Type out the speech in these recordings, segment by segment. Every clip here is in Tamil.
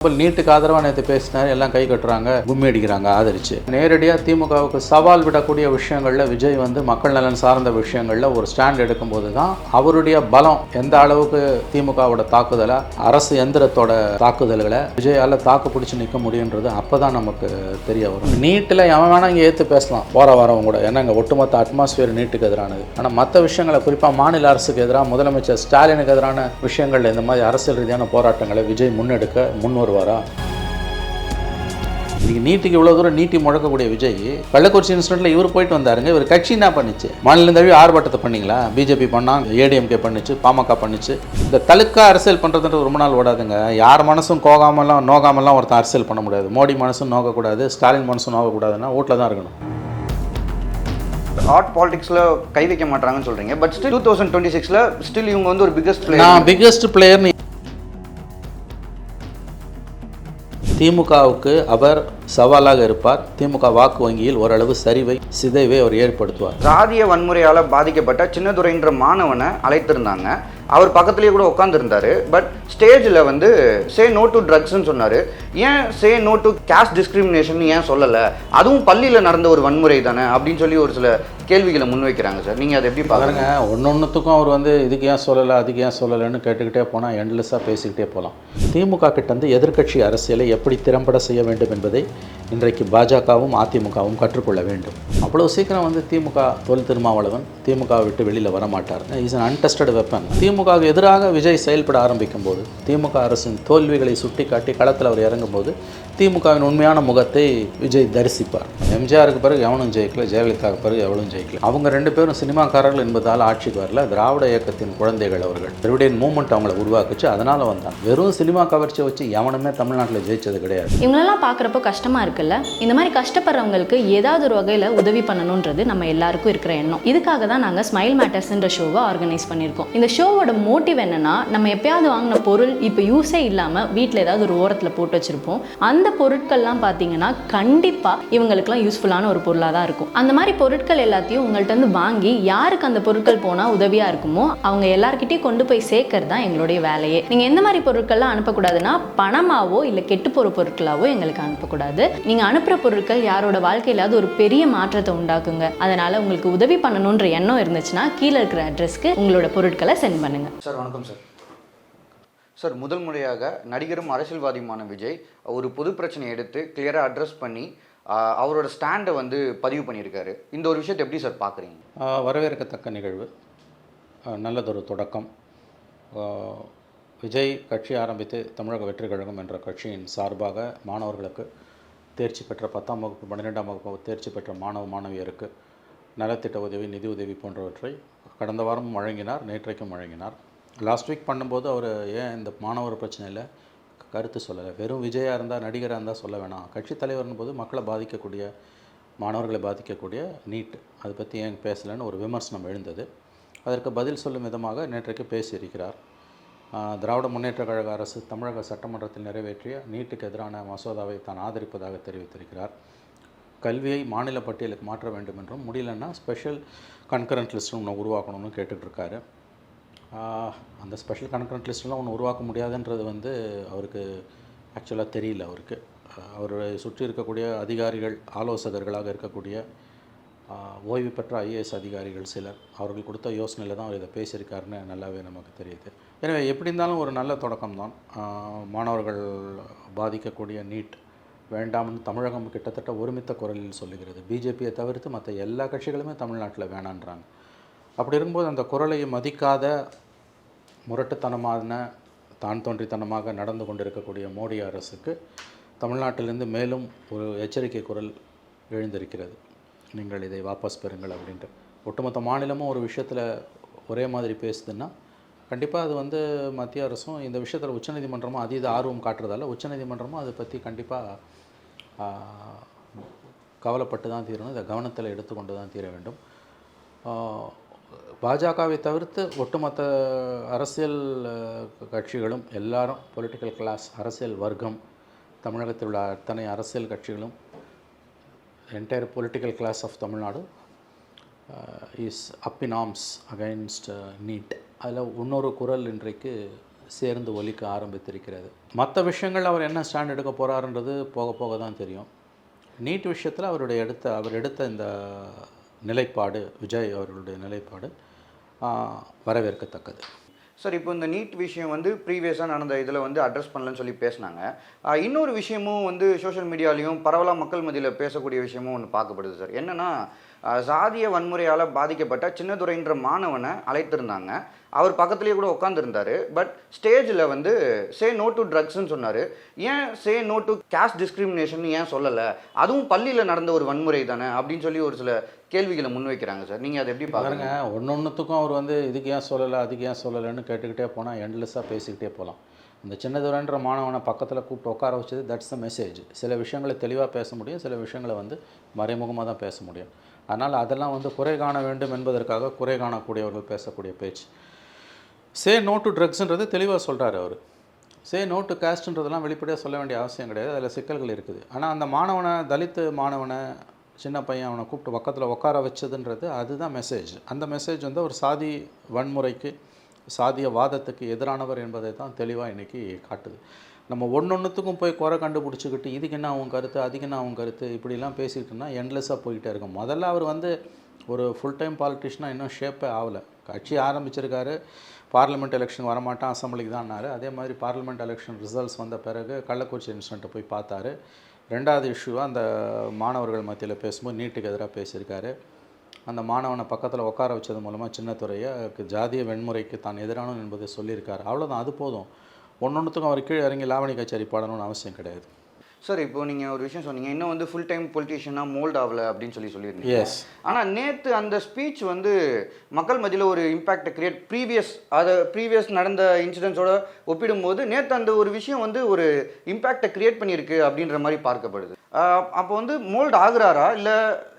நீட்டுக்கு ஆதரவாக நேற்று பேசினார், எல்லாம் கை கட்டுறாங்க, கும்மி அடிக்கிறாங்க ஆதரிச்சு. நேரடியாக திமுகவுக்கு சவால் விடக்கூடிய விஷயங்களில் விஜய் வந்து மக்கள் நலன் சார்ந்த விஷயங்களில் ஒரு ஸ்டாண்ட் எடுக்கும்போது தான் அவருடைய பலம் எந்த அளவுக்கு திமுகவோட தாக்குதலை, அரசு எந்திரத்தோட தாக்குதல்களை விஜயால் தாக்கு பிடிச்சி நிற்க முடியுன்றது அப்போ தான் நமக்கு தெரிய வரும். நீட்டில் எவன் வேணால் இங்கே ஏற்று பேசலாம் போகிற வரவங்க கூட, ஏன்னா இங்கே ஒட்டுமொத்த அட்மாஸ்பியர் நீட்டுக்கு எதிரானது. ஆனால் மற்ற விஷயங்களை, குறிப்பாக மாநில அரசுக்கு எதிராக முதலமைச்சர் ஸ்டாலினுக்கு எதிரான விஷயங்கள், இந்த மாதிரி அரசியல் ரீதியான போராட்டங்களை விஜய் முன்னெடுக்க முன்வருவாரா? இன்னைக்கு நீட்டுக்கு இவ்வளோ தூரம் நீட்டி முழக்கக்கூடிய விஜய், கள்ளக்குறிச்சி இன்சிடென்ட்ல இவர் போயிட்டு வந்தாருங்க. இவர் கட்சி என்ன பண்ணிச்சு? மாநில தழுவி ஆர்ப்பாட்டத்தை பண்ணீங்களா? பிஜேபி பண்ணாங்க, ஏடிஎம்கே பண்ணிச்சு, பாமக பண்ணிச்சு. இந்த தலுக்கா அரசியல் பண்ணுறதுன்றது ரொம்ப நாள் ஓடாதுங்க. யார் மனசும் நோகாமலாம் ஒருத்தன் அரசியல் பண்ண முடியாது. மோடி மனசும் நோக்கக்கூடாது, ஸ்டாலின் மனசும் நோக்கக்கூடாதுன்னா வீட்டில் தான் இருக்கணும். ஹாட் பாலிடிக்ஸில் கை வைக்க மாட்டாங்கன்னு சொல்கிறீங்க, பட் ஸ்டில் 2026ல் ஸ்டில் இவங்க வந்து ஒரு பிக்கஸ்ட் பிளேயர். நான் பிக்கஸ்ட் பிளேயர்னு திமுகவுக்கு அவர் சவாலாக இருப்பார். திமுக வாக்கு வங்கியில் ஓரளவு சிதைவை அவர் ஏற்படுத்துவார். சாதிய வன்முறையால் பாதிக்கப்பட்ட சின்னதுரைன்ற மாணவனை அழைத்திருந்தாங்க. அவர் பக்கத்துலேயே கூட உட்காந்துருந்தாரு. பட் ஸ்டேஜில் வந்து சே நோ டு ட்ரக்ஸ்ன்னு சொன்னார். ஏன் say no to caste discrimination ஏன் சொல்லலை? அதுவும் பள்ளியில் நடந்த ஒரு வன்முறை தானே அப்படின்னு சொல்லி ஒரு சில கேள்விகளை முன்வைக்கிறாங்க சார். நீங்கள் அதை எப்படி பாருங்க? ஒன்னொன்றுத்துக்கும் அவர் வந்து இதுக்கு ஏன் சொல்லலை, அதுக்கு ஏன் சொல்லலைன்னு கேட்டுக்கிட்டே போனால் எண்ட்லெஸ்ஸாக பேசிக்கிட்டே போகலாம். திமுக கிட்ட வந்து எதிர்க்கட்சி அரசியலை எப்படி திறம்பட செய்ய வேண்டும் என்பதை இன்றைக்கு பாஜகவும் அதிமுகவும் கற்றுக்கொள்ள வேண்டும். அவ்வளோ சீக்கிரம் வந்து திமுக தொல் திருமாவளவன் திமுகவை விட்டு வெளியில் வரமாட்டார். Is an untested weapon. திமுகவுக்கு எதிராக விஜய் செயல்பட ஆரம்பிக்கும் போது, திமுக அரசின் தோல்விகளை சுட்டி காட்டி களத்தில் அவர் இறங்கும்போது திமுகவின் உண்மையான முகத்தை விஜய் தரிசிப்பார். எம்ஜிஆருக்கு பிறகு எவனும் ஜெயிக்கல, ஜெயலலிதாவுக்கு பிறகு எவனும் ஜெயிக்கல. அவங்க ரெண்டு பேரும் சினிமாக்காரர்கள் என்பதால் ஆட்சிக்கு வரல. திராவிட இயக்கத்தின் குழந்தைகள் அவர்கள். திராவிடியன் மூவ்மெண்ட் அவங்களை உருவாக்குச்சு, அதனால வந்தாங்க. வெறும் சினிமா கவர்ச்சியை வச்சு எவனுமே தமிழ்நாட்டில் ஜெயிச்சது கிடையாது. இவங்களெல்லாம் பார்க்குறப்போ கஷ்டமாக இருக்குல்ல. இந்த மாதிரி கஷ்டப்படுறவங்களுக்கு ஏதாவது ஒரு வகையில் உதவி பண்ணணுன்றது நம்ம எல்லாருக்கும் இருக்கிற எண்ணம். இதுக்காக தான் நாங்கள் ஸ்மைல் மேட்டர்ஸ்ன்ற ஷோவை ஆர்கனைஸ் பண்ணியிருக்கோம். இந்த ஷோவோட மோட்டிவ் என்னன்னா, நம்ம எப்பயாவது வாங்கின பொருள் இப்போ யூஸே இல்லாமல் வீட்டில் ஏதாவது ஒரு ஓரத்தில் போட்டு வச்சுருப்போம். அந்த பொருட்கள்லாம் பார்த்தீங்கன்னா கண்டிப்பாக இவங்களுக்குலாம் யூஸ்ஃபுல்லான ஒரு பொருளாக தான் இருக்கும். அந்த மாதிரி பொருட்கள் எல்லாத்தையும் உங்கள்கிட்ட இருந்து வாங்கி யாருக்கு அந்த பொருட்கள் போனால் உதவியாக இருக்குமோ அவங்க எல்லார்கிட்டையும் கொண்டு போய் சேர்க்கறது தான் எங்களுடைய வேலையே. நீங்கள் எந்த மாதிரி பொருட்கள்லாம் அனுப்பக்கூடாதுன்னா, பணமாவோ இல்லை கெட்டு போகிற பொருட்களாவோ எங்களுக்கு அனுப்பக்கூடாது. நீங்கள் அனுப்புகிற பொருட்கள் யாரோட வாழ்க்கையிலாவது ஒரு பெரிய மாற்றத்தை உண்டாக்குங்க. அதனால் உங்களுக்கு உதவி பண்ணணுன்ற எண்ணம் இருந்துச்சுன்னா கீழே இருக்கிற அட்ரஸ்க்கு உங்களோட பொருட்களை சென்ட் பண்ணுங்கள். சார் வணக்கம் சார். சார், முதல் முறையாக நடிகரும் அரசியல்வாதியுமான விஜய் ஒரு பொது பிரச்சனையை எடுத்து கிளியராக அட்ரஸ் பண்ணி அவரோட ஸ்டாண்டை வந்து பதிவு பண்ணியிருக்காரு. இந்த ஒரு விஷயத்தை எப்படி சார் பார்க்குறீங்க? வரவேற்கத்தக்க நிகழ்வு, நல்லதொரு தொடக்கம். விஜய் கட்சி ஆரம்பித்து தமிழக வெற்றிக் கழகம் என்ற கட்சியின் சார்பாக மாணவர்களுக்கு, தேர்ச்சி பெற்ற 10ஆம் வகுப்பு 12ஆம் வகுப்பு தேர்ச்சி பெற்ற மாணவியருக்கு நலத்திட்ட உதவி, நிதி உதவி போன்றவற்றை கடந்த வாரமும் வழங்கினார், நேற்றைக்கும் வழங்கினார். லாஸ்ட் வீக் பண்ணும்போது அவர் ஏன் இந்த மாணவர் பிரச்சனையில் கருத்து சொல்லலை? வெறும் விஜயாக இருந்தால், நடிகராக இருந்தால் சொல்ல வேணாம். கட்சி தலைவர்னு போது மக்களை பாதிக்கக்கூடிய, மாணவர்களை பாதிக்கக்கூடிய நீட், அதை பற்றி ஏன் பேசலைன்னு ஒரு விமர்சனம் எழுந்தது. அதற்கு பதில் சொல்லும் விதமாக நேற்றைக்கு பேசியிருக்கிறார். திராவிட முன்னேற்ற கழக அரசு தமிழக சட்டமன்றத்தில் நிறைவேற்றிய நீட்டுக்கு எதிரான மசோதாவை தான் ஆதரிப்பதாக தெரிவித்திருக்கிறார். கல்வியை மாநில பட்டியலுக்கு மாற்ற வேண்டும் என்றும், முடியலன்னா ஸ்பெஷல் கன்கரண்ட் லிஸ்ட் ஒன்று உருவாக்கணும்னு கேட்டுட்ருக்காரு. அந்த ஸ்பெஷல் கன்கரண்ட் லிஸ்ட்டெலாம் ஒன்று உருவாக்க முடியாதுன்றது வந்து அவருக்கு ஆக்சுவலாக தெரியல. அவருக்கு அவரை சுற்றி இருக்கக்கூடிய அதிகாரிகள், ஆலோசகர்களாக இருக்கக்கூடிய ஓய்வு பெற்ற ஐஏஎஸ் அதிகாரிகள் சிலர், அவர்கள் கொடுத்த யோசனையில் தான் அவர் இதை பேசியிருக்காருன்னு நல்லாவே நமக்கு தெரியுது. எனவே எப்படி இருந்தாலும் ஒரு நல்ல தொடக்கம்தான். மாணவர்கள் பாதிக்கக்கூடிய நீட் வேண்டாம்னு தமிழகம் கிட்டத்தட்ட ஒருமித்த குரலில் சொல்லுகிறது. பிஜேபியை தவிர்த்து மற்ற எல்லா கட்சிகளுமே தமிழ்நாட்டில் வேணான்றாங்க. அப்படி இருக்கும்போது அந்த குரலை மதிக்காத, முரட்டுத்தனமான, தான் தோன்றித்தனமாக நடந்து கொண்டிருக்கக்கூடிய மோடி அரசுக்கு தமிழ்நாட்டிலிருந்து மேலும் ஒரு எச்சரிக்கை குரல் எழுந்திருக்கிறது. நீங்கள் இதை வாபஸ் பெறுங்கள் அப்படின்ட்டு. ஒட்டுமொத்த மாநிலமும் ஒரு விஷயத்தில் ஒரே மாதிரி பேசுதுன்னா கண்டிப்பாக அது வந்து மத்திய அரசும் இந்த விஷயத்தில் உச்சநீதிமன்றமும் அதீத ஆர்வம் காட்டுறதால உச்சநீதிமன்றமும் அதை பற்றி கண்டிப்பாக கவலைப்பட்டு தான் தீரணும். இதை கவனத்தில் எடுத்துக்கொண்டு தான் தீர வேண்டும். பாஜகவை தவிர்த்து ஒட்டுமொத்த அரசியல் கட்சிகளும், எல்லாரும், பொலிட்டிக்கல் கிளாஸ், அரசியல் வர்க்கம், தமிழகத்தில் உள்ள அத்தனை அரசியல் கட்சிகளும், entire political class of Tamil Nadu is up in arms against NEET. அதில் இன்னொரு குரல் இன்றைக்கு சேர்ந்து ஒலிக்க ஆரம்பித்திருக்கிறது. மற்ற விஷயங்கள் அவர் என்ன ஸ்டாண்ட் எடுக்க போகிறாருன்றது போக போக தான் தெரியும். நீட் விஷயத்தில் அவர் எடுத்த இந்த நிலைப்பாடு, விஜய் அவர்களுடைய நிலைப்பாடு வரவேற்கத்தக்கது. சார், இப்போ இந்த நீட் விஷயம் வந்து ப்ரீவியஸாக நடந்த இதில் வந்து அட்ரஸ் பண்ணலன்னு சொல்லி பேசினாங்க. இன்னொரு விஷயமும் வந்து சோஷியல் மீடியாலையும் பரவலாக மக்கள் மத்தியில் பேசக்கூடிய விஷயமும் ஒன்று பார்க்கப்படுது சார். என்னென்னா, சாதிய வன்முறையால் பாதிக்கப்பட்ட சின்னதுரைன்ற மாணவனை அழைத்திருந்தாங்க. அவர் பக்கத்துலேயே கூட உட்காந்துருந்தார். பட் ஸ்டேஜில் வந்து சே நோ டு ட்ரக்ஸ்ன்னு சொன்னார். ஏன் say no to caste discrimination ஏன் சொல்லலை? அதுவும் பள்ளியில் நடந்த ஒரு வன்முறை தானே அப்படின்னு சொல்லி ஒரு சில கேள்விகளை முன்வைக்கிறாங்க சார். நீங்கள் அதை எப்படி பாருங்க? ஒன்னொன்றுத்துக்கும் அவர் வந்து இதுக்கு ஏன் சொல்லலை, அதுக்கு ஏன் சொல்லலைன்னு கேட்டுக்கிட்டே போனால் எண்ட்லெஸ்ஸாக பேசிக்கிட்டே போகலாம். இந்த சின்னதுரைன்ற மாணவனை பக்கத்தில் கூப்பிட்டு உட்கார வச்சது தட்ஸ் த மெசேஜ். சில விஷயங்களை தெளிவாக பேச முடியும், சில விஷயங்களை வந்து மறைமுகமாக தான் பேச முடியும். அதனால் அதெல்லாம் வந்து குறை காண வேண்டும் என்பதற்காக குறை காணக்கூடியவர்கள் பேசக்கூடிய பேச்சு. சே நோ டு ட்ரக்ஸ்ன்றது தெளிவாக சொல்கிறார் அவர். சே நோ டு காஸ்ட்ன்றதெல்லாம் வெளிப்படையாக சொல்ல வேண்டிய அவசியம் கிடையாது, அதில் சிக்கல்கள் இருக்குது. ஆனால் அந்த மாணவனை, தலித்து மாணவனை, சின்ன பையன் அவனை கூப்பிட்டு பக்கத்தில் உட்கார வச்சதுன்றது அதுதான் மெசேஜ். அந்த மெசேஜ் வந்து ஒரு சாதி வன்முறைக்கு, சாதிய வாதத்துக்கு எதிரானவர் என்பதை தான் தெளிவாக இன்றைக்கி காட்டுது. நம்ம ஒன்றொன்றுத்துக்கும் போய் குறை கண்டுபிடிச்சிக்கிட்டு இதுக்கு என்ன அவங்க கருத்து, அதுக்கு என்ன அவங்க கருத்து, இப்படிலாம் பேசிக்கிட்டோம்னா எண்ட்லெஸ்ஸாக போய்கிட்டே இருக்கும். முதல்ல அவர் வந்து ஒரு ஃபுல் டைம் பாலிட்டிஷனாக இன்னும் ஷேப்பே ஆகலை. கட்சி ஆரம்பிச்சிருக்காரு, பார்லிமெண்ட் எலெக்ஷன் வரமாட்டான், அசம்பிளிக்கு தான்னாரு. அதே மாதிரி பார்லிமெண்ட் எலெக்ஷன் ரிசல்ட்ஸ் வந்த பிறகு கள்ளக்குறிச்சி இன்சிடெண்ட்டை போய் பார்த்தாரு. ரெண்டாவது இஷ்யூவாக அந்த மாணவர்கள் மத்தியில் பேசும்போது நீட்டுக்கு எதிராக பேசியிருக்காரு. அந்த மாணவனை பக்கத்தில் உட்கார வச்சது மூலமாக சின்னத்துறையை ஜாதிய வன்முறைக்கு தான் எதிரானவன் என்பதை சொல்லியிருக்காரு. அவ்வளோதான், அது போதும். ஒன்றொன்றுத்துக்கும் அவர் கீழே இறங்கி லாவணி கச்சேரி பாடணும்னு அவசியம் கிடையாது. சார், இப்போ நீங்கள் ஒரு விஷயம் சொன்னீங்க, இன்னும் வந்து ஃபுல் டைம் பொலிட்டீஷியனாக மோல்ட் ஆகலை அப்படின்னு சொல்லியிருந்தீங்க. எஸ். ஆனால் நேற்று அந்த ஸ்பீச் வந்து மக்கள் மத்தியில் ஒரு இம்பேக்டை கிரியேட், ப்ரீவியஸ் நடந்த இன்சிடென்ட்ஸோட ஒப்பிடும்போது நேற்று அந்த ஒரு விஷயம் வந்து ஒரு இம்பேக்டை கிரியேட் பண்ணியிருக்கு அப்படின்ற மாதிரி பார்க்கப்படுது. அப்போ வந்து மோல்ட் ஆகுறாரா, இல்லை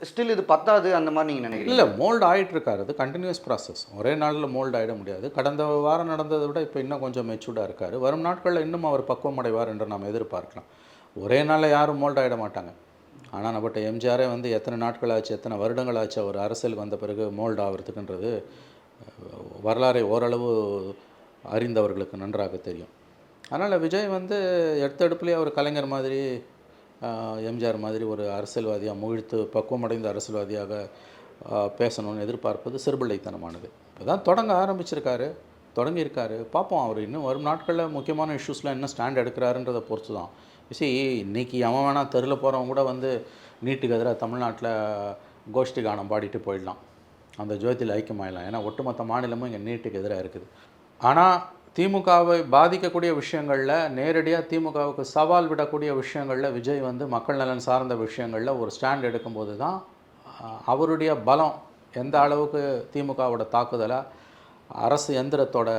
ஸ்டில் இது பத்தாது அந்த மாதிரி நீங்கள் நினைக்கிறீங்க? இல்லை, மோல்டு ஆகிட்டு இருக்காரு. அது கண்டினியூஸ் ப்ராசஸ். ஒரே நாளில் மோல்டு ஆகிட முடியாது. கடந்த வாரம் நடந்ததை விட இப்போ இன்னும் கொஞ்சம் மெச்சூர்டாக இருக்கார். வரும் நாட்களில் இன்னும் அவர் பக்குவம் அடைவார் என்று நாம் எதிர்பார்க்கலாம். ஒரே நாளில் யாரும் மோல்ட் ஆகிட மாட்டாங்க. ஆனால் நம்மகிட்ட எம்ஜிஆரே வந்து எத்தனை நாட்கள் ஆச்சு, எத்தனை வருடங்கள் ஆச்சு அவர் அரசியலுக்கு வந்த பிறகு மோல்டு ஆகிறதுக்குன்றது வரலாறை ஓரளவு அறிந்தவர்களுக்கு நன்றாக தெரியும். அதனால் விஜய் வந்து எடுத்தடுப்புலேயே அவர் கலைஞர் மாதிரி, எம்ஜிஆர் மாதிரி ஒரு அரசியல்வாதியாக முகிழ்த்து பக்குவமடைந்த அரசியல்வாதியாக பேசணும்னு எதிர்பார்ப்பது சிறுபிள்ளைத்தனமானது. இப்போ தான் தொடங்கியிருக்காரு. பார்ப்போம், அவர் இன்னும் வரும் நாட்களில் முக்கியமான இஷ்யூஸில் என்ன ஸ்டாண்ட் எடுக்கிறாருன்றதை பொறுத்து தான். இன்றைக்கி அவன் வேணால் தெருவில் போகிறவங்க கூட வந்து நீட்டுக்கு எதிராக தமிழ்நாட்டில் கோஷ்டி கானம் பாடிட்டு போயிடலாம், அந்த ஜோதியில் ஐக்கியமாயிடலாம். ஏன்னா ஒட்டுமொத்த மாநிலமும் இங்கே நீட்டுக்கு எதிராக இருக்குது. ஆனால் திமுகவை பாதிக்கக்கூடிய விஷயங்களில், நேரடியாக திமுகவுக்கு சவால் விடக்கூடிய விஷயங்களில் விஜய் வந்து மக்கள் நலன் சார்ந்த விஷயங்களில் ஒரு ஸ்டாண்ட் எடுக்கும்போது தான் அவருடைய பலம் எந்த அளவுக்கு திமுகவோட தாக்குதலை, அரசு எந்திரத்தோட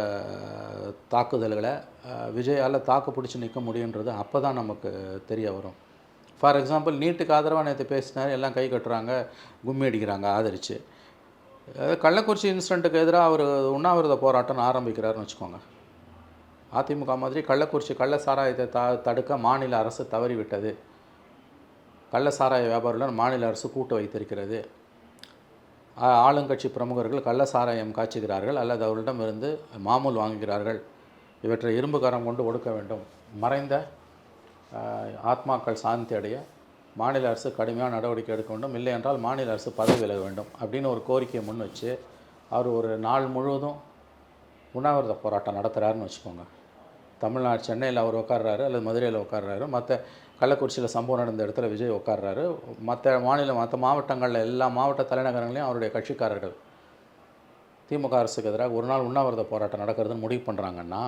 தாக்குதல்களை விஜயால் தாக்கு பிடிச்சி நிற்க முடியுன்றது அப்போ தான் நமக்கு தெரிய வரும். ஃபார் எக்ஸாம்பிள், நீட்டுக்கு ஆதரவாக நேற்று பேசினார், எல்லாம் கை கட்டுறாங்க, கும்மி அடிக்கிறாங்க ஆதரித்து. கள்ளக்குறிச்சி இன்சிடெண்ட்டுக்கு எதிராக அவர் உண்ணாவிரத போராட்டம்னு ஆரம்பிக்கிறாருன்னு வச்சுக்கோங்க. அதிமுக மாதிரி கள்ளக்குறிச்சி கள்ள சாராயத்தை தடுக்க மாநில அரசு தவறிவிட்டது, கள்ள சாராய வியாபாரிகளுடன் மாநில அரசு கூட்டு வைத்திருக்கிறது, ஆளுங்கட்சி பிரமுகர்கள் கள்ள சாராயம் காய்ச்சுகிறார்கள் அல்லது அவர்களிடமிருந்து மாமூல் வாங்குகிறார்கள், இவற்றை இரும்பு கரம் கொண்டு ஒடுக்க வேண்டும், மறைந்த ஆத்மாக்கள் சாந்தி அடைய மாநில அரசு கடுமையான நடவடிக்கை எடுக்க வேண்டும், இல்லை என்றால் மாநில அரசு பதவி விலக வேண்டும் அப்படின்னு ஒரு கோரிக்கையை முன் வச்சு அவர் ஒரு நாள் முழுவதும் உண்ணாவிரத போராட்டம் நடத்துகிறாருன்னு வச்சுக்கோங்க. தமிழ்நாடு சென்னையில் அவர் உட்கார்றாரு அல்லது மதுரையில் உட்கார்றாரு, மற்ற கள்ளக்குறிச்சியில் சம்பவம் நடந்த இடத்துல விஜய் உட்கார்றாரு, மற்ற மாவட்டங்களில் எல்லா மாவட்ட தலைநகரங்களையும் அவருடைய கட்சிக்காரர்கள் திமுக அரசுக்கு எதிராக ஒரு நாள் உண்ணாவிரத போராட்டம் நடக்கிறதுன்னு முடிவு பண்ணுறாங்கன்னா,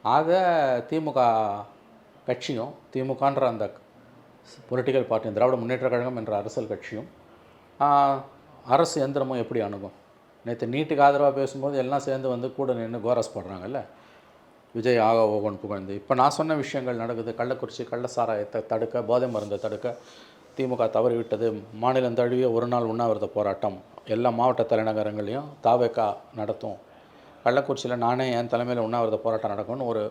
அதை திமுக கட்சியும், திமுகன்ற அந்த பொலிட்டிக்கல் பார்ட்டியும், திராவிட முன்னேற்ற கழகம் என்ற அரசியல் கட்சியும் அரசு எந்திரமும் எப்படி அணுகும்? நேற்று நீட்டுக்கு ஆதரவாக பேசும்போது எல்லாம் சேர்ந்து வந்து கூட நின்று கோரஸ் போடுறாங்கல்ல, விஜய் ஆக ஓகன் புகழ்ந்து. இப்போ நான் சொன்ன விஷயங்கள் நடக்குது. கள்ளக்குறிச்சி கள்ள சாராயத்தை தடுக்க, போதை மருந்தை தடுக்க திமுக தவறிவிட்டது. மாநிலம் தழுவிய ஒரு நாள் உண்ணாவிரத போராட்டம் எல்லா மாவட்ட தலைநகரங்களையும் தாவேக்கா நடத்தும். கள்ளக்குறிச்சியில் நானே என் தலைமையில் உண்ணாவிரத போராட்டம் நடக்கும்னு ஒரு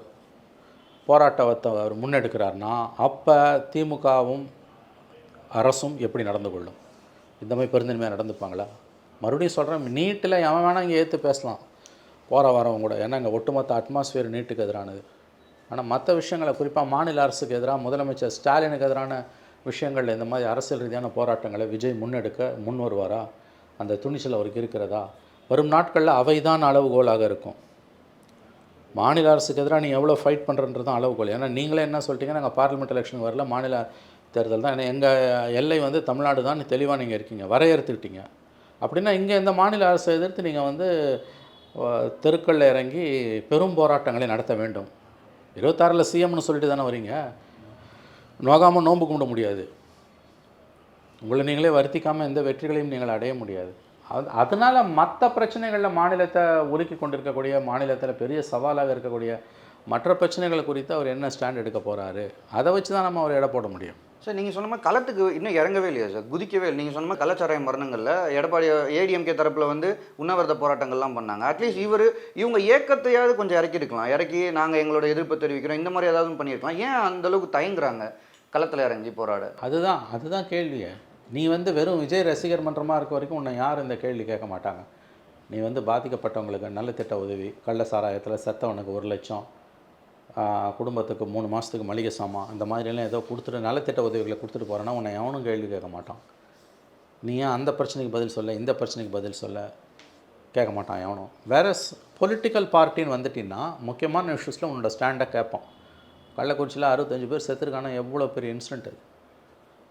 போராட்டத்தை அவர் முன்னெடுக்கிறார்னா, அப்போ திமுகவும் அரசும் எப்படி நடந்து கொள்ளும்? இந்த மாதிரி பெருந்தன்மையாக நடந்துப்பாங்களா? மறுபடியும் சொல்கிறேன், நீட்டில் எவன் வேணால் இங்கே ஏற்று பேசலாம். போகிற வரவங்க கூட. ஏன்னா இங்கே ஒட்டுமொத்த அட்மாஸ்பியர் நீட்டுக்கு எதிரானது. ஆனால் மற்ற விஷயங்களை குறிப்பாக மாநில அரசுக்கு எதிராக முதலமைச்சர் ஸ்டாலினுக்கு எதிரான விஷயங்களில் இந்த மாதிரி அரசியல் ரீதியான போராட்டங்களை விஜய் முன்னெடுக்க முன் வருவாரா? அந்த துணிச்சல் அவருக்கு இருக்கிறதா? வரும் நாட்களில் அவை தான் அளவுகோலாக இருக்கும். மாநில அரசுக்கு எதிராக நீங்கள் எவ்வளோ ஃபைட் பண்ணுறன்றது தான் அளவுகோல். ஏன்னா நீங்களே என்ன சொல்லிட்டீங்க, நாங்கள் பார்லிமெண்ட் எலெக்ஷன் வரல, மாநில தேர்தல் தான், ஏன்னா எங்கள் எல்லை வந்து தமிழ்நாடு தான் தெளிவாக நீங்கள் இருக்கீங்க, வரையறுத்துக்கிட்டீங்க. அப்படின்னா இங்கே இந்த மாநில அரசை எதிர்த்து நீங்கள் வந்து தெருக்களில் இறங்கி பெரும் போராட்டங்களை நடத்த வேண்டும். 26 சிஎம்னு சொல்லிட்டு தானே வரீங்க. நோகாமல் நோன்பு கும்பிட முடியாது. உங்களை நீங்களே வருத்திக்காமல் எந்த வெற்றிகளையும் நீங்கள் அடைய முடியாது. அதனால் மற்ற பிரச்சனைகளில் மாநிலத்தை உலுக்கி கொண்டிருக்கக்கூடிய, மாநிலத்தில் பெரிய சவாலாக இருக்கக்கூடிய மற்ற பிரச்சனைகள் குறித்து அவர் என்ன ஸ்டாண்ட் எடுக்க போகிறாரு, அதை வச்சு தான் நம்ம அவர் எடை போட முடியும். சார் நீங்கள் சொன்ன மாதிரி களத்துக்கு இன்னும் இறங்கவே இல்லையா சார், குதிக்கவே இல்லை. நீங்கள் சொன்ன மாதிரி கள்ளச்சாராய மரணங்களில் எடப்பாடி ஏடிஎம்கே தரப்பில் வந்து உண்ணாவிரத போராட்டங்கள்லாம் பண்ணாங்க. அட்லீஸ்ட் இவங்க ஏக்கத்தையாவது கொஞ்சம் இறக்கிருக்கலாம், இறக்கி நாங்கள் எங்களோட எதிர்ப்பை தெரிவிக்கிறோம், இந்த மாதிரி ஏதாவது பண்ணியிருக்கலாம். ஏன் அந்தளவுக்கு தயங்குறாங்க களத்தில் இறங்கி போராட? அதுதான் கேள்வியே. நீ வந்து வெறும் விஜய் ரசிகர் மன்றமாக இருக்க வரைக்கும் உன்னை யாரும் இந்த கேள்வி கேட்க மாட்டாங்க. நீ வந்து பாதிக்கப்பட்டவங்களுக்கு நலத்திட்ட உதவி, கள்ள சாராயத்தில் செத்தவனுக்கு 1 லட்சம், குடும்பத்துக்கு 3 மாதத்துக்கு மளிகை சாமான், அந்த மாதிரிலாம் ஏதோ கொடுத்துட்டு நலத்திட்ட உதவிகளை கொடுத்துட்டு போகிறேன்னா உன்னை எவனும் கேள்வி கேட்க மாட்டான். நீ ஏன் அந்த பிரச்சனைக்கு பதில் சொல்ல, இந்த பிரச்சனைக்கு பதில் சொல்ல கேட்க மாட்டான் எவனும். வேறு பொலிட்டிக்கல் பார்ட்டின்னு வந்துட்டின்னா முக்கியமான இஷ்யூஸில் உன்னோட ஸ்டாண்டை கேட்பான். கள்ளக்குறிச்சியில் 65 பேர் செத்துருக்கான எவ்வளோ பெரிய இன்சிடென்ட் அது.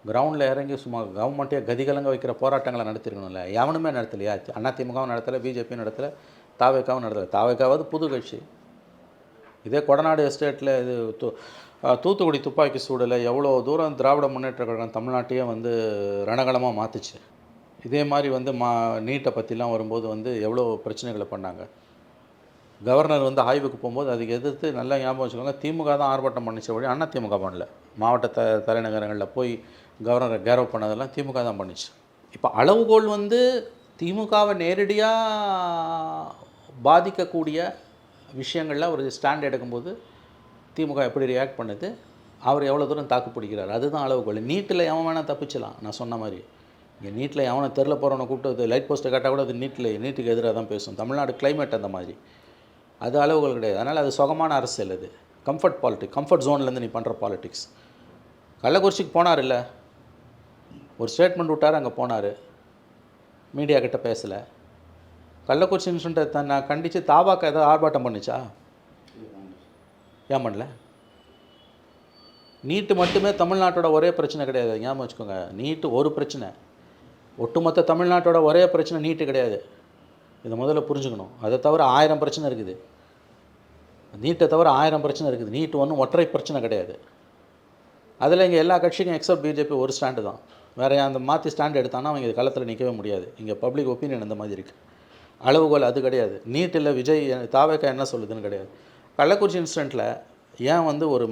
கிரவுண்டில் இறங்கி சும்மா கவர்மெண்ட்டே கதிகலங்க வைக்கிற போராட்டங்களை நடத்திருக்கணும்ல. எவனுமே நடத்தலையா? அதிமுகவும் நடத்தலை, பிஜேபியும் நடத்தலை, தாவேக்காவும் நடத்தலை. தாவேக்காவது புது கட்சி. இதே கொடநாடு எஸ்டேட்டில் இது தூத்துக்குடி துப்பாக்கி சூடில் எவ்வளோ தூரம் திராவிட முன்னேற்ற கழகம் தமிழ்நாட்டையே வந்து ரணகலமாக மாற்றுச்சு. இதே மாதிரி வந்து நீட்டை பற்றிலாம் வரும்போது வந்து எவ்வளோ பிரச்சனைகளை பண்ணாங்க. கவர்னர் வந்து ஆய்வுக்கு போகும்போது அதுக்கு எதிர்த்து நல்லா ஞாபகம் வச்சுக்கோங்க, திமுக தான் ஆர்ப்பாட்டம் பண்ணிச்ச வழி அதிமுக பண்ணல. மாவட்ட தலைநகரங்களில் போய் கவர்னரை கேரவ் பண்ணதெல்லாம் திமுக தான் பண்ணிச்சு. இப்போ அளவுகோல் வந்து திமுகவை நேரடியாக பாதிக்கக்கூடிய விஷயங்களில் ஒரு ஸ்டாண்ட் எடுக்கும்போது திமுக எப்படி ரியாக்ட் பண்ணுது, அவர் எவ்வளோ தூரம் தாக்கு பிடிக்கிறார், அதுதான் அளவுகோல். நீட்டில் எவன் வேணால் தப்பிச்சலாம். நான் சொன்ன மாதிரி இங்கே நீட்டில் எவனை தெருவில் போகிறவனை கூப்பிட்டு லைட் போஸ்ட்டை கேட்டால் கூட அது நீட்டுக்கு எதிராக தான் பேசும். தமிழ்நாடு கிளைமேட் அந்த மாதிரி, அது அளவுகள் கிடையாது. அதனால் அது சுகமான அரசியல், அது கம்ஃபர்ட் பாலிட்டிக்ஸ், கம்ஃபர்ட் ஜோன்லேருந்து நீ பண்ணுற பாலிட்டிக்ஸ். கள்ளக்குறிச்சிக்கு போனார் இல்லை, ஒரு ஸ்டேட்மெண்ட் விட்டார், அங்கே போனார், மீடியா கிட்ட பேசலை. கள்ளக்குறிச்சி இன்சிடென்ட்டை தன்னை கண்டித்து தாபாக்க ஏதாவது ஆர்ப்பாட்டம் பண்ணிச்சா? ஏன் பண்ணல? நீட்டு மட்டுமே தமிழ்நாட்டோட ஒரே பிரச்சனை கிடையாது, ஞாபகம் வச்சுக்கோங்க. நீட்டு ஒரு பிரச்சனை, ஒட்டுமொத்த தமிழ்நாட்டோட ஒரே பிரச்சனை நீட்டு கிடையாது. இதை முதல்ல புரிஞ்சுக்கணும். அதை தவிர 1000 பிரச்சனை இருக்குது. நீட்டை தவிர 1000 பிரச்சனை இருக்குது. நீட்டு ஒன்றும் ஒற்றை பிரச்சனை கிடையாது. அதில் இங்கே எல்லா கட்சிக்கும் எக்ஸப்ட் பிஜேபி ஒரு ஸ்டாண்டு தான். வேறு அந்த மாற்றி ஸ்டாண்ட் எடுத்தாங்கன்னா அவங்க இது களத்தில் நிற்கவே முடியாது. இங்கே பப்ளிக் ஒப்பீனியன் அந்த மாதிரி இருக்குது. அளவுகோல் அது கிடையாது. நீட்டில் விஜய் தாவேக்கா என்ன சொல்லுதுன்னு கிடையாது. கள்ளக்குறிச்சி இன்சிடெண்ட்டில் ஏன் வந்து ஒரு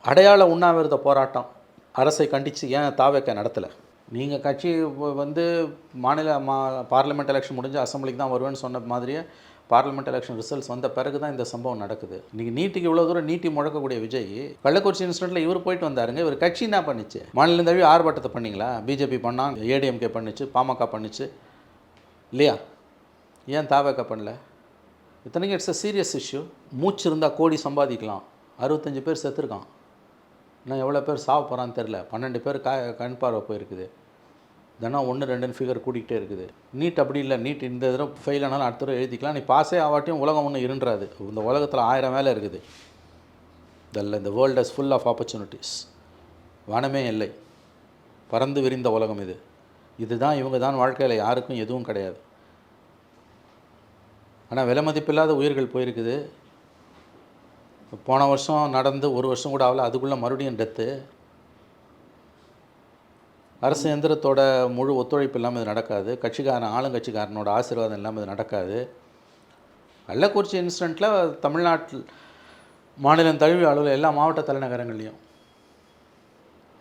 அடையாள உண்ணாவிரத போராட்டம் அரசை கண்டித்து ஏன் தாவேக்கா நடத்தலை? நீங்கள் கட்சி வந்து பார்லிமெண்ட் எலெக்ஷன் முடிஞ்சு அசம்பிளிக்கு தான் வருவேன்னு சொன்ன மாதிரியே பார்லிமெண்ட் எலெக்ஷன் ரிசல்ட்ஸ் வந்த பிறகு தான் இந்த சம்பவம் நடக்குது. இன்றைக்கி நீட்டுக்கு இவ்வளோ தூரம் நீட்டி முழக்கக்கூடிய விஜய் கள்ளக்குறிச்சி இன்சிடெண்ட்டில் இவர் போயிட்டு வந்தாருங்க. இவர் கட்சி என்ன பண்ணிச்சு? மாநிலம் தழுவி ஆர்ப்பாட்டத்தை பண்ணிங்களா? பிஜேபி பண்ணாங்க, ஏடிஎம்கே பண்ணிச்சு, பாமக பண்ணிச்சு இல்லையா? ஏன் தாவேக்கா பண்ணல? இத்தனைக்கும் இட்ஸ் அ சீரியஸ் இஷ்யூ. மூச்சு இருந்தால் கோடி சம்பாதிக்கலாம். 65 பேர் செத்துருக்கான். இன்னும் எவ்வளோ பேர் சாவ போகிறான்னு தெரில. 12 பேர் கண் பார்வை போயிருக்குது. தினம் 1, 2 ஃபிகர் கூட்டிகிட்டே இருக்குது. நீட் அப்படி இல்லை. நீட் இந்த தடவை ஃபெயில் ஆனாலும் அடுத்த தடவை எழுதிக்கலாம். நீ பாஸே ஆவாட்டியும் உலகம் ஒன்றும் இருன்றாது. இந்த உலகத்தில் 1000 வேலை இருக்குது. இந்த world is full of opportunities. வானமே இல்லை, பறந்து விரிந்த உலகம் இது. இதுதான் இவங்க தான் வாழ்க்கையில் யாருக்கும் எதுவும் கிடையாது. ஆனால் விலை மதிப்பில்லாத உயிர்கள் போயிருக்குது. போன வருஷம் நடந்து 1 வருஷம் கூட ஆகல, அதுக்குள்ளே மறுபடியும் டெத்து. அரசு எந்திரத்தோட முழு ஒத்துழைப்பு இல்லாமல் இது நடக்காது. ஆளுங்கட்சிக்காரனோட ஆசீர்வாதம் இல்லாமல் இது நடக்காது. கள்ளக்குறிச்சி இன்சிடெண்ட்டில் தமிழ்நாட்டில் மாநிலம் தழுவிய அளவில் எல்லா மாவட்ட தலைநகரங்கள்லையும்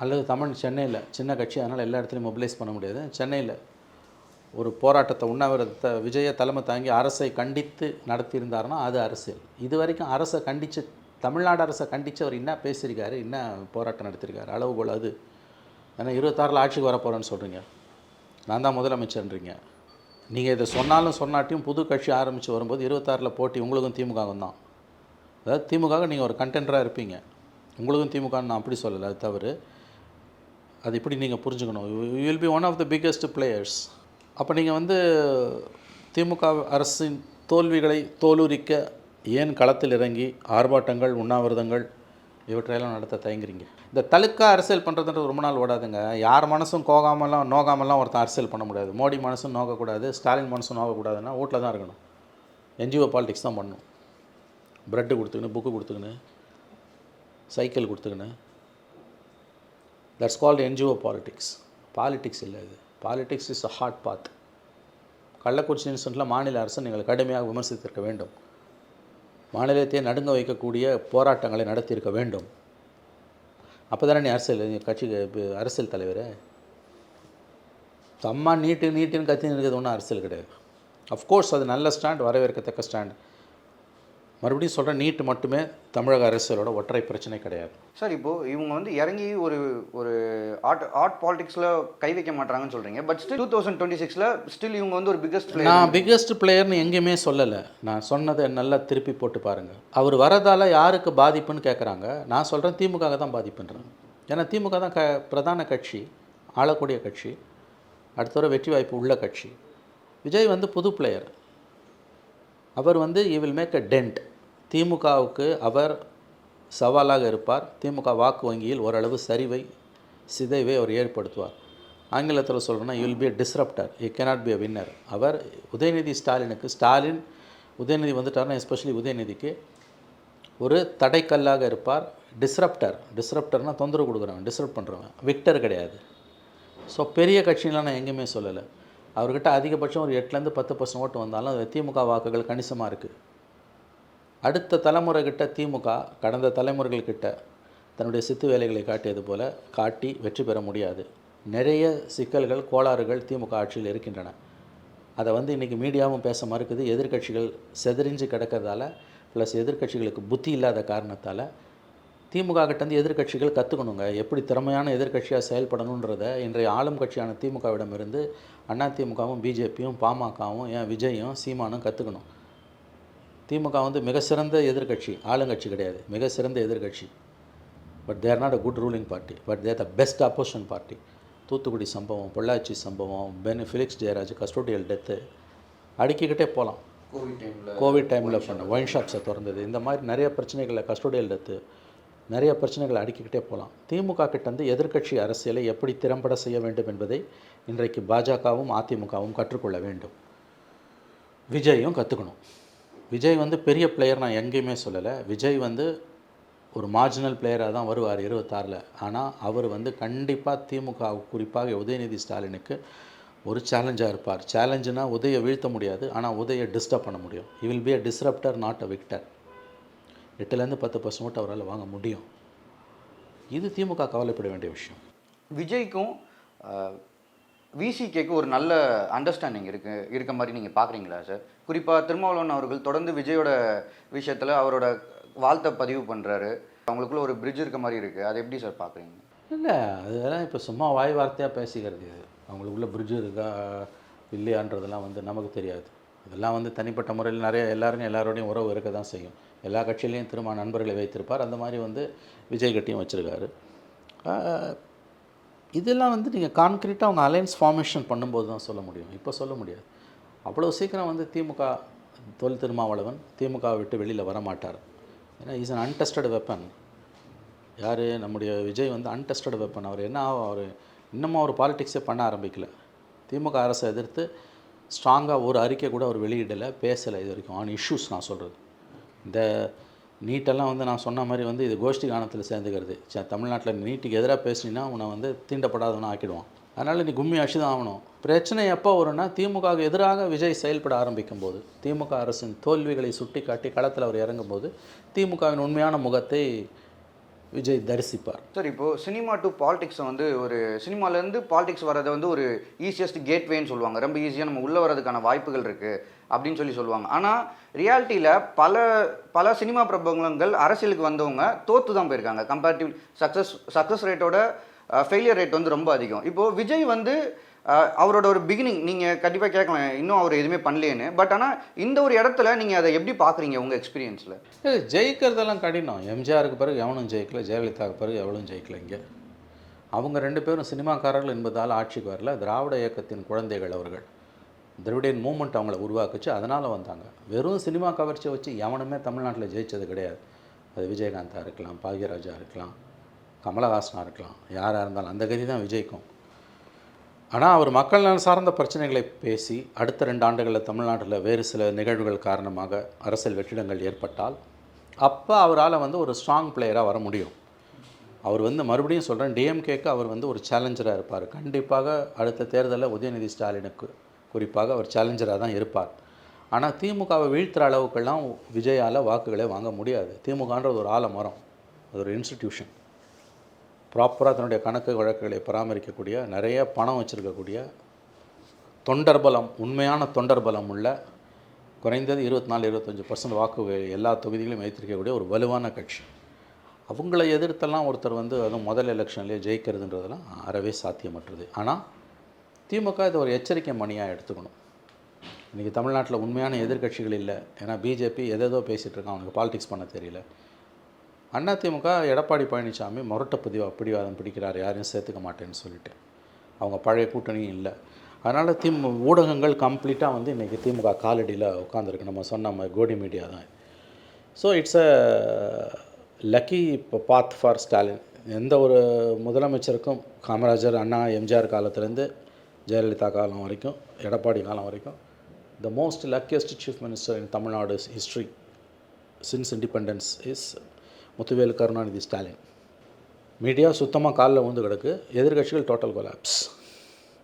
அல்லது சென்னையில் சின்ன கட்சி, அதனால் எல்லா இடத்துலையும் மொபிலைஸ் பண்ண முடியாது. சென்னையில் ஒரு போராட்டத்தை உண்ணாவிரதத்தை விஜய தலைமை தாங்கி அரசை கண்டித்து நடத்தியிருந்தாருன்னா அது அரசியல். இது வரைக்கும் அரசை கண்டித்து, தமிழ்நாடு அரசை கண்டித்து அவர் என்ன பேசியிருக்காரு, என்ன போராட்டம் நடத்தியிருக்காரு? அளவுகோல் அது. ஏன்னா 26 ஆட்சிக்கு வரப்போகிறேன்னு சொல்கிறீங்க, நான் தான் முதலமைச்சர்ன்றீங்க. நீங்கள் இதை சொன்னாலும் சொன்னாட்டியும் புது கட்சி ஆரம்பித்து வரும்போது 26 போட்டி உங்களுக்கும் திமுகவும் தான். அதாவது திமுக நீங்கள் ஒரு கண்டென்டராக இருப்பீங்க, உங்களுக்கும் திமுகன்னு நான் அப்படி சொல்லலை, அது தவறு. அது இப்படி நீங்கள் புரிஞ்சுக்கணும். You will be one of the biggest players. அப்போ நீங்கள் வந்து திமுக அரசின் தோல்விகளை தோலுரிக்க ஏன் களத்தில் இறங்கி ஆர்ப்பாட்டங்கள், உண்ணாவிரதங்கள் இவற்றையெல்லாம் நடத்த தயங்குறீங்க? இந்த தலுக்கா அரசியல் பண்ணுறதுன்றது ரொம்ப நாள் ஓடாதுங்க. யார் மனசும் நோகாமலாம் ஒருத்தன் அரசியல் பண்ண முடியாது. மோடி மனசும் நோக்கக்கூடாது, ஸ்டாலின் மனசும் நோக்கக்கூடாதுன்னா வீட்டில் தான் இருக்கணும். என்ஜிஓ பாலிடிக்ஸ் தான் பண்ணணும். ப்ரெட்டு கொடுத்துக்கின்னு, புக்கு கொடுத்துக்கின்னு, சைக்கிள் கொடுத்துக்கின்னு, that's called NGO politics. Politics இல்லை இது. Politics is a hard path. Kallakurichi இன்சிடென்ட்டில் மாநில அரசு நீங்கள் கடுமையாக விமர்சித்திருக்க வேண்டும். மாநிலத்தை நடுங்க வைக்கக்கூடிய போராட்டங்களை நடத்தியிருக்க வேண்டும். அப்போ தானே நீ அரசியல் தலைவர். அம்மா நீட்டுன்னு கத்தின்னு இருக்கிறது ஒன்றும் அரசியல் கிடையாது. அஃப்கோர்ஸ் அது நல்ல ஸ்டாண்ட், வரவேற்கத்தக்க ஸ்டாண்ட். மறுபடியும் சொல்கிறேன், நீட்டு மட்டுமே தமிழக அரசியலோட ஒற்றை பிரச்சனை கிடையாது. சார் இப்போது இவங்க வந்து இறங்கி ஒரு ஆர்ட் பாலிடிக்ஸில் கை வைக்க மாட்டாங்கன்னு சொல்கிறீங்க. பட் ஸ்டில் 2026 ஸ்டில் இவங்க வந்து ஒரு பிக்கஸ்ட் பிளேயர். நான் பிக்கஸ்ட் பிளேயர்னு எங்கேயுமே சொல்லலை. நான் சொன்னதை நல்லா திருப்பி போட்டு பாருங்கள். அவர் வரதால் யாருக்கு பாதிப்புன்னு கேட்குறாங்க. நான் சொல்கிறேன் திமுக தான் பாதிப்புன்றேன். ஏன்னா திமுக தான் பிரதான கட்சி, ஆளக்கூடிய கட்சி, அடுத்த ஒரு வெற்றி வாய்ப்பு உள்ள கட்சி. விஜய் வந்து புது பிளேயர். அவர் வந்து he will make a dent. திமுகவுக்கு அவர் சவாலாக இருப்பார். திமுக வாக்கு வங்கியில் ஓரளவு சிதைவை அவர் ஏற்படுத்துவார். ஆங்கிலத்தில் சொல்கிறேன்னா you will be a disruptor, you cannot be a winner. அவர் ஸ்டாலின் உதயநிதி வந்துட்டார்னா எஸ்பெஷலி உதயநிதிக்கு ஒரு தடைக்கல்லாக இருப்பார். டிஸ்ரப்டர்னால் தொந்தரவு கொடுக்குறவன், டிஸ்ரப்ட் பண்ணுறவன், விக்டர் கிடையாது. ஸோ பெரிய கட்சிலாம் நான் எங்கேயுமே சொல்லலை. அவர்கிட்ட அதிகபட்சம் ஒரு 8லேருந்து 10% ஓட்டு வந்தாலும் அது திமுக வாக்குகள் கணிசமாக இருக்குது. அடுத்த தலைமுறைகிட்ட திமுக கடந்த தலைமுறைகள்கிட்ட தன்னுடைய சித்து வேலைகளை காட்டியது போல் காட்டி வெற்றி பெற முடியாது. நிறைய சிக்கல்கள், கோளாறுகள் திமுக ஆட்சியில் இருக்கின்றன. அதை வந்து இன்றைக்கி மீடியாவும் பேச மறுக்குது. எதிர்க்கட்சிகள் செதறிஞ்சு கிடக்கிறதால ப்ளஸ் எதிர்க்கட்சிகளுக்கு புத்தி இல்லாத காரணத்தால் திமுக கிட்டேருந்து எதிர்க்கட்சிகள் கற்றுக்கணுங்க, எப்படி திறமையான எதிர்க்கட்சியாக செயல்படணுன்றதை இன்றைய ஆளும் கட்சியான திமுகவிடமிருந்து அதிமுகவும் பிஜேபியும் பாமகவும் ஏன் விஜயும் சீமானும் கற்றுக்கணும். திமுக வந்து மிக சிறந்த எதிர்க்கட்சி, ஆளுங்கட்சி கிடையாது, மிக சிறந்த எதிர்க்கட்சி. But they're not a good ruling party, but they're the best opposition party. Thoothukudi சம்பவம், பொள்ளாச்சி சம்பவம், ஃபிலிக்ஸ் ஜெயராஜ் கஸ்டோடியல் டெத்து அடுக்கிக்கிட்டே போகலாம். கோவிட் டைமில் பண்ண ஒயின் ஷாப்ஸை திறந்தது, இந்த மாதிரி நிறைய பிரச்சனைகளை, கஸ்டோடியல் டெத்து, நிறைய பிரச்சனைகளை அடுக்கிக்கிட்டே போகலாம். திமுக கிட்டேருந்து எதிர்க்கட்சி அரசியலை எப்படி திறம்பட செய்ய வேண்டும் என்பதை இன்றைக்கு பாஜகவும் அதிமுகவும் கற்றுக்கொள்ள வேண்டும். விஜயும் கற்றுக்கணும். விஜய் வந்து பெரிய பிளேயர் நான் எங்கேயுமே சொல்லலை. விஜய் வந்து ஒரு மார்ஜினல் பிளேயராக தான் வருவார் 26. ஆனால் அவர் வந்து கண்டிப்பாக திமுக, குறிப்பாக உதயநிதி ஸ்டாலினுக்கு ஒரு சேலஞ்சாக இருப்பார். சேலஞ்சுனா உதயை வீழ்த்த முடியாது, ஆனால் உதயை டிஸ்டர்ப் பண்ண முடியும். He will be a disruptor, not a victor. 8லேருந்து 10% ஓட்டு அவரால் வாங்க முடியும். இது திமுக கவலைப்பட வேண்டிய விஷயம். விஜய்க்கும் விசிகேக்கு ஒரு நல்ல அண்டர்ஸ்டாண்டிங் இருக்க மாதிரி நீங்கள் பார்க்குறீங்களா சார்? குறிப்பாக திருமாவளவன் அவர்கள் தொடர்ந்து விஜயோட விஷயத்தில் அவரோட வாழ்த்தை பதிவு பண்ணுறாரு. அவங்களுக்குள்ள ஒரு பிரிட்ஜ் இருக்க மாதிரி இருக்குது. அதை எப்படி சார் பார்க்குறீங்க? இல்லை, அதெல்லாம் இப்போ சும்மா வாய் வார்த்தையாக பேசிக்கிறது. இது அவங்களுக்குள்ள பிரிட்ஜு இருக்கா இல்லையான்றதெல்லாம் வந்து நமக்கு தெரியாது. இதெல்லாம் வந்து தனிப்பட்ட முறையில் நிறைய எல்லாரோடையும் உறவு இருக்க தான் செய்யும். எல்லா கட்சியிலையும் திரும்ப நண்பர்களை வைத்திருப்பார். அந்த மாதிரி வந்து விஜய் கட்சியும் வச்சுருக்காரு. இதெல்லாம் வந்து நீங்கள் கான்க்ரீட்டாக அவங்க அலையன்ஸ் ஃபார்மேஷன் பண்ணும்போது தான் சொல்ல முடியும். இப்போ சொல்ல முடியாது. அவ்வளோ சீக்கிரம் வந்து திமுக திருமாவளவன் திமுகவை விட்டு வெளியில் வரமாட்டார். ஏன்னா இஸ் அன் அன்டெஸ்டட் வெப்பன். யார் நம்முடைய விஜய் வந்து அன்டெஸ்டட் வெப்பன். அவர் என்ன அவர் இன்னமும் அவர் பாலிடிக்ஸே பண்ண ஆரம்பிக்கல. திமுக அரசை எதிர்த்து ஸ்ட்ராங்காக ஒரு அறிக்கை கூட அவர் வெளியிடலை, பேசலை இது வரைக்கும் ஆன் இஷ்யூஸ். நான் சொல்கிறது இந்த நீட்டெல்லாம் வந்து நான் சொன்ன மாதிரி வந்து இது கோஷ்டி கானத்தில் சேர்ந்துக்கிறது. தமிழ்நாட்டில் நீட்டுக்கு எதிராக பேசினா உன்னை வந்து தீண்டப்படாதவனா ஆக்கிடுவான். அதனால் நீ கும்மி அடிச்சு தான் ஆகணும். பிரச்சனை எப்போ வரும்னா திமுகவுக்கு எதிராக விஜய் செயல்பட ஆரம்பிக்கும் போது, திமுக அரசின் தோல்விகளை சுட்டி காட்டி களத்தில் அவர் இறங்கும்போது திமுகவின் உண்மையான முகத்தை விஜய் தரிசிப்பார். சார் இப்போது சினிமா டு பாலிடிக்ஸை வந்து ஒரு சினிமாலேருந்து பாலிடிக்ஸ் வர்றதை வந்து ஒரு ஈஸியஸ்ட் கேட்வேன்னு சொல்லுவாங்க. ரொம்ப ஈஸியாக நம்ம உள்ளே வரதுக்கான வாய்ப்புகள் இருக்குது அப்படின்னு சொல்லுவாங்க. ஆனால் ரியாலிட்டியில் பல சினிமா பிரபலங்கள் அரசியலுக்கு வந்தவங்க தோற்று தான் போயிருக்காங்க. கம்பேரிட்டிவ் சக்ஸஸ் ரேட்டோட ஃபெயிலியர் ரேட் வந்து ரொம்ப அதிகம். இப்போது விஜய் வந்து அவரோட ஒரு பிகினிங் நீங்கள் கண்டிப்பாக கேட்கலாம், இன்னும் அவர் எதுவுமே பண்ணலேன்னு. பட் ஆனால் இந்த ஒரு இடத்துல நீங்கள் அதை எப்படி பார்க்குறீங்க உங்கள் எக்ஸ்பீரியன்ஸில்? ஜெயிக்கிறதெல்லாம் கடினம். எம்ஜிஆருக்கு பிறகு எவனும் ஜெயிக்கல, ஜெயலலிதாவுக்கு பிறகு எவளும் ஜெயிக்கல. இங்கே அவங்க 2 பேரும் சினிமாக்காரர்கள் என்பதால் ஆட்சிக்கு வரல. திராவிட இயக்கத்தின் குழந்தைகள் அவர்கள். திராவிடியன் மூமெண்ட் அவங்கள உருவாக்குச்சு, அதனால் வந்தாங்க. வெறும் சினிமா கவர்ச்சியை வச்சு எவனுமே தமிழ்நாட்டில் ஜெயித்தது கிடையாது. அது விஜயகாந்தாக இருக்கலாம், பாக்யராஜா இருக்கலாம், கமலஹாசனாக இருக்கலாம், யாராக இருந்தாலும் அந்த கதி தான் விஜய்க்கும். ஆனால் அவர் மக்கள் நலன் சார்ந்த பிரச்சனைகளை பேசி அடுத்த 2 ஆண்டுகளில் தமிழ்நாட்டில் வேறு சில நிகழ்வுகள் காரணமாக அரசியல் வெற்றிடங்கள் ஏற்பட்டால் அப்போ அவரால் வந்து ஒரு ஸ்ட்ராங் பிளேயராக வர முடியும். அவர் வந்து மறுபடியும் சொல்கிறேன், டிஎம்கேக்கு அவர் வந்து ஒரு சேலஞ்சராக இருப்பார். கண்டிப்பாக அடுத்த தேர்தலில் உதயநிதி ஸ்டாலினுக்கு குறிப்பாக அவர் சேலஞ்சராக தான் இருப்பார். ஆனால் திமுகவை வீழ்த்துற அளவுக்கெல்லாம் விஜயால் வாக்குகளை வாங்க முடியாது. திமுகன்றது ஒரு ஆலமரம், அது ஒரு இன்ஸ்டிடியூஷன். ப்ராப்பராக தன்னுடைய கணக்கு வழக்குகளை பராமரிக்கக்கூடிய, நிறைய பணம் வச்சுருக்கக்கூடிய, தொண்டர் பலம், உண்மையான தொண்டர் பலம் உள்ள, குறைந்தது 24-25% வாக்குகள் எல்லா தொகுதிகளையும் வைத்திருக்கக்கூடிய ஒரு வலுவான கட்சி. அவங்கள எதிர்த்தெல்லாம் ஒருத்தர் வந்து அதுவும் முதல் எலெக்ஷன்லேயே ஜெயிக்கிறதுன்றதெல்லாம் அறவே சாத்தியமற்றது. ஆனால் திமுக இதை ஒரு எச்சரிக்கை மணியாக எடுத்துக்கணும். இன்றைக்கி தமிழ்நாட்டில் உண்மையான எதிர்க்கட்சிகள் இல்லை. ஏன்னா பிஜேபி எதேதோ பேசிகிட்டு இருக்கான், அவனுக்கு பாலிடிக்ஸ் பண்ண தெரியல. அதிமுக எடப்பாடி பழனிசாமி முரட்ட பிடிவாதம் பிடிக்கிறார், யாரையும் சேர்த்துக்க மாட்டேன்னு சொல்லிட்டு. அவங்க பழைய கூட்டணியும் இல்லை. அதனால் ஊடகங்கள் கம்ப்ளீட்டாக வந்து இன்றைக்கி திமுக காலடியில் உட்காந்துருக்கு. நம்ம சொன்ன கோடி மீடியா தான். So it's a lucky path for Stalin. எந்த ஒரு முதலமைச்சருக்கும் காமராஜர், அண்ணா, எம்ஜிஆர் காலத்துலேருந்து ஜெயலலிதா காலம் வரைக்கும், எடப்பாடி காலம் வரைக்கும், the most luckiest chief minister in Tamil Nadu history since independence is Muthuvelu Karunanidhi Stalin. Media சுத்தமாக காலில் வந்து கிடக்கு, எதிர்கட்சிகள் டோட்டல் கொலாப்ஸ்.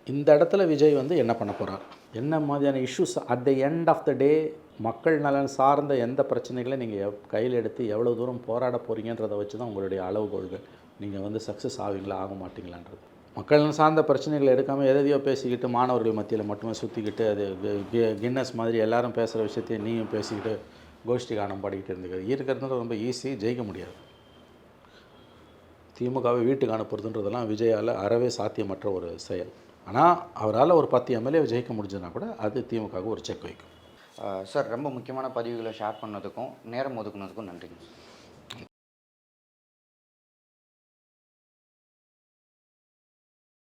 இந்த இடத்துல விஜய் வந்து என்ன பண்ண போகிறார், என்ன மாதிரியான issues at the end of the day மக்கள் நலன் சார்ந்த எந்த பிரச்சனைகளை நீங்கள் கையில் எடுத்து எவ்வளோ தூரம் போராட போகிறீங்கன்றதை வச்சு தான் உங்களுடைய அளவுகோல்கள். நீங்கள் வந்து சக்ஸஸ் ஆவீங்களா ஆக மாட்டீங்களான்றது. மக்கள் நலன் சார்ந்த பிரச்சனைகளை எடுக்காமல் எதையோ பேசிக்கிட்டு மாணவர்கள் மத்தியில் மட்டுமே சுற்றிக்கிட்டு, அது கின்னஸ் மாதிரி எல்லாரும் பேசுகிற விஷயத்தையும் நீயும் பேசிக்கிட்டு கோஷ்டி கானம் பாடிக்கிட்டு இருக்கிறதுன்றது ரொம்ப ஈஸி, ஜெயிக்க முடியாது. திமுகவை வீட்டுக்கு அனுப்புறதுன்றதெல்லாம் விஜயால் அறவே சாத்தியமற்ற ஒரு செயல். ஆனால் அவரால் ஒரு 10 எம்எல்ஏ ஜெயிக்க முடிஞ்சதுன்னா கூட அது திமுகவுக்கு ஒரு செக் வைக்கும். சார், ரொம்ப முக்கியமான பதிவுகளை ஷேர் பண்ணதுக்கும் நேரம் ஒதுக்குனதுக்கும் நன்றிங்க.